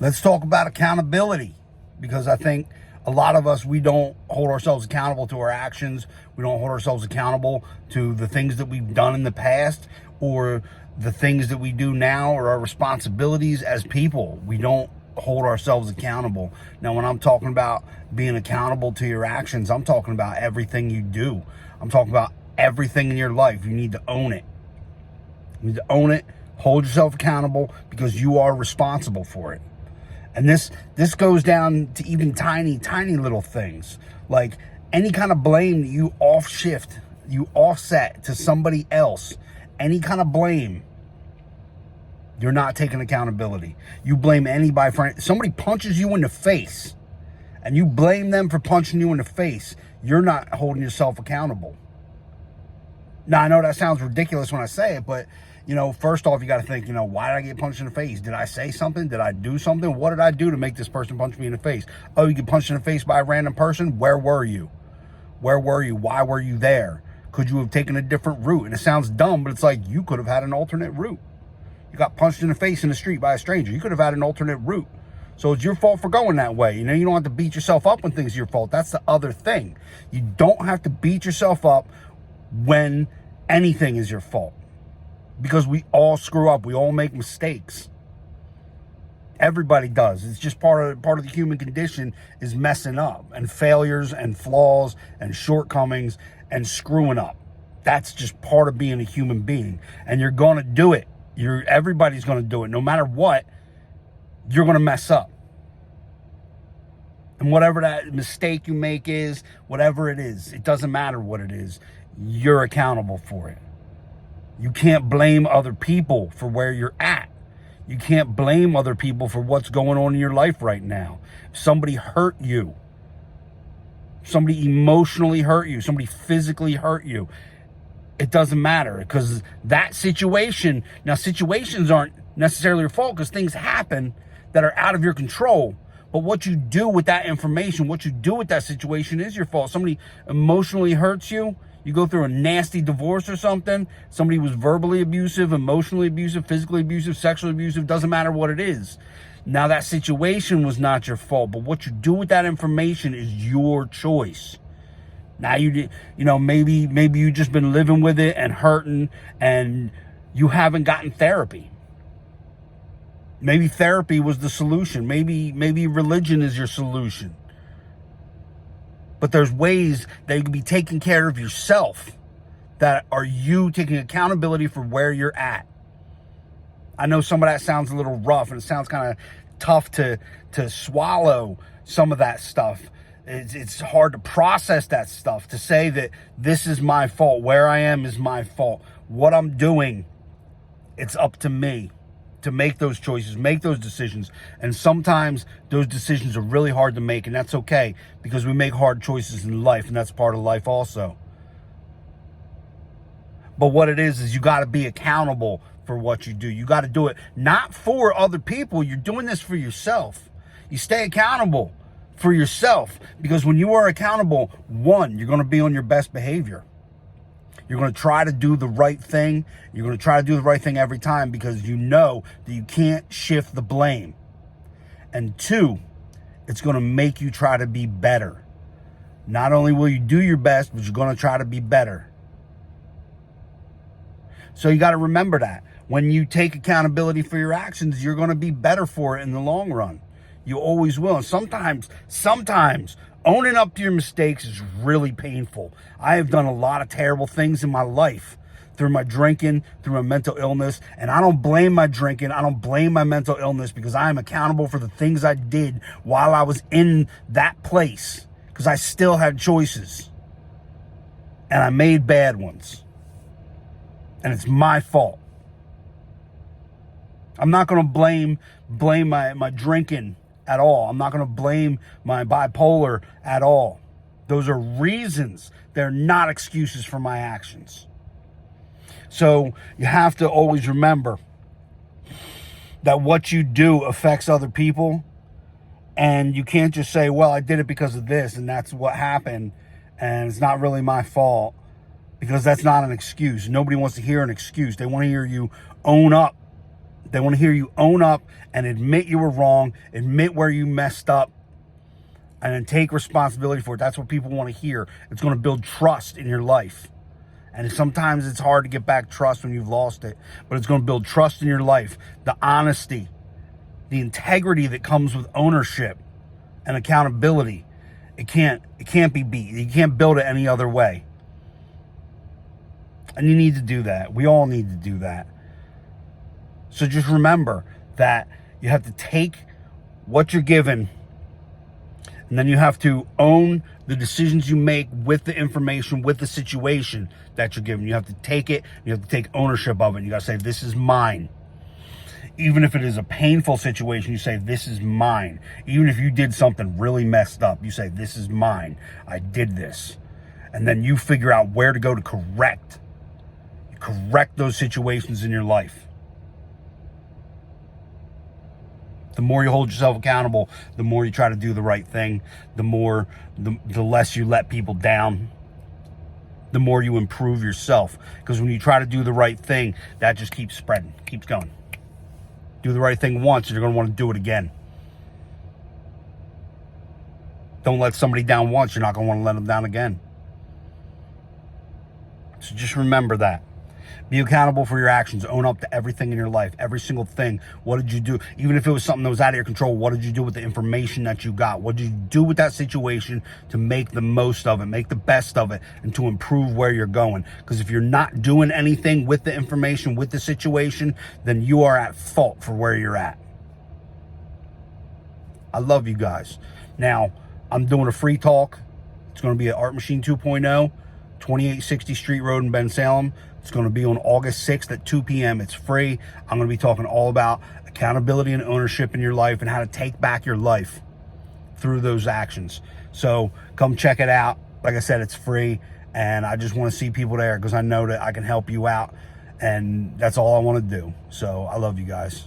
Let's talk about accountability, because I think a lot of us, we don't hold ourselves accountable to our actions. We don't hold ourselves accountable to the things that we've done in the past, or the things that we do now, or our responsibilities as people. We don't hold ourselves accountable. Now, when I'm talking about being accountable to your actions, I'm talking about everything you do. I'm talking about everything in your life. You need to own it. You need to own it. Hold yourself accountable, because you are responsible for it. And this goes down to even tiny little things, like any kind of blame that you offset to somebody else, any kind of blame, you're not taking accountability. You blame anybody for somebody punches you in the face, and you blame them for punching you in the face. You're not holding yourself accountable. Now, I know that sounds ridiculous when I say it, but first off, you got to think, why did I get punched in the face? Did I say something? Did I do something? What did I do to make this person punch me in the face? Oh, you get punched in the face by a random person? Where were you? Where were you? Why were you there? Could you have taken a different route? And it sounds dumb, but it's like you could have had an alternate route. You got punched in the face in the street by a stranger. You could have had an alternate route. So it's your fault for going that way. You don't have to beat yourself up when things are your fault. That's the other thing. You don't have to beat yourself up when anything is your fault, because we all screw up. We all make mistakes. Everybody does. It's just part of the human condition, is messing up, and failures and flaws and shortcomings and screwing up. That's just part of being a human being, and you're going to do it. Everybody's going to do it. No matter what, you're going to mess up. And whatever that mistake you make is, whatever it is, it doesn't matter what it is. You're accountable for it. You can't blame other people for where you're at. You can't blame other people for what's going on in your life right now. If somebody hurt you, somebody emotionally hurt you, somebody physically hurt you, it doesn't matter, because that situation, now situations aren't necessarily your fault, because things happen that are out of your control. But what you do with that information, what you do with that situation is your fault. Somebody emotionally hurts you. You go through a nasty divorce or something. Somebody was verbally abusive, emotionally abusive, physically abusive, sexually abusive. Doesn't matter what it is. Now, that situation was not your fault, but what you do with that information is your choice. Now, maybe you just been living with it and hurting, and you haven't gotten therapy. Maybe therapy was the solution. Maybe religion is your solution. But there's ways that you can be taking care of yourself, that are you taking accountability for where you're at. I know some of that sounds a little rough, and it sounds kind of tough to swallow some of that stuff. It's hard to process that stuff, to say that this is my fault. Where I am is my fault. What I'm doing, it's up to me to make those choices, make those decisions. And sometimes those decisions are really hard to make, and that's okay, because we make hard choices in life, and that's part of life also. But what it is you got to be accountable for what you do. You got to do it not for other people. You're doing this for yourself. You stay accountable for yourself, because when you are accountable, one, you're going to be on your best behavior. You're going to try to do the right thing. You're going to try to do the right thing every time, because you know that you can't shift the blame. And two, it's going to make you try to be better. Not only will you do your best, but you're going to try to be better. So you got to remember that. When you take accountability for your actions, you're going to be better for it in the long run. You always will. And sometimes owning up to your mistakes is really painful. I have done a lot of terrible things in my life, through my drinking, through my mental illness. And I don't blame my drinking. I don't blame my mental illness, because I am accountable for the things I did while I was in that place, because I still had choices. And I made bad ones. And it's my fault. I'm not going to blame my drinking at all. I'm not going to blame my bipolar at all. Those are reasons. They're not excuses for my actions. So you have to always remember that what you do affects other people. And you can't just say, well, I did it because of this, and that's what happened, and it's not really my fault, because that's not an excuse. Nobody wants to hear an excuse. They want to hear you own up They want to hear you own up and admit you were wrong, admit where you messed up, and then take responsibility for it. That's what people want to hear. It's going to build trust in your life. And sometimes it's hard to get back trust when you've lost it, but it's going to build trust in your life. The honesty, the integrity that comes with ownership and accountability. It can't be beat. You can't build it any other way. And you need to do that. We all need to do that. So just remember that you have to take what you're given, and then you have to own the decisions you make with the information, with the situation that you're given. You have to take it. You have to take ownership of it. You got to say, this is mine. Even if it is a painful situation, you say, this is mine. Even if you did something really messed up, you say, this is mine. I did this. And then you figure out where to go to correct those situations in your life. The more you hold yourself accountable, the more you try to do the right thing, the less you let people down, the more you improve yourself. Because when you try to do the right thing, that just keeps spreading, keeps going. Do the right thing once, and you're going to want to do it again. Don't let somebody down once, you're not going to want to let them down again. So just remember that. Be accountable for your actions. Own up to everything in your life, every single thing. What did you do? Even if it was something that was out of your control, what did you do with the information that you got? What did you do with that situation to make the most of it, make the best of it, and to improve where you're going? Because if you're not doing anything with the information, with the situation, then you are at fault for where you're at. I love you guys. Now, I'm doing a free talk. It's going to be at Art Machine 2.0, 2860 Street Road in Bensalem. It's going to be on August 6th at 2 p.m. It's free. I'm going to be talking all about accountability and ownership in your life and how to take back your life through those actions. So come check it out. Like I said, it's free. And I just want to see people there because I know that I can help you out. And that's all I want to do. So I love you guys.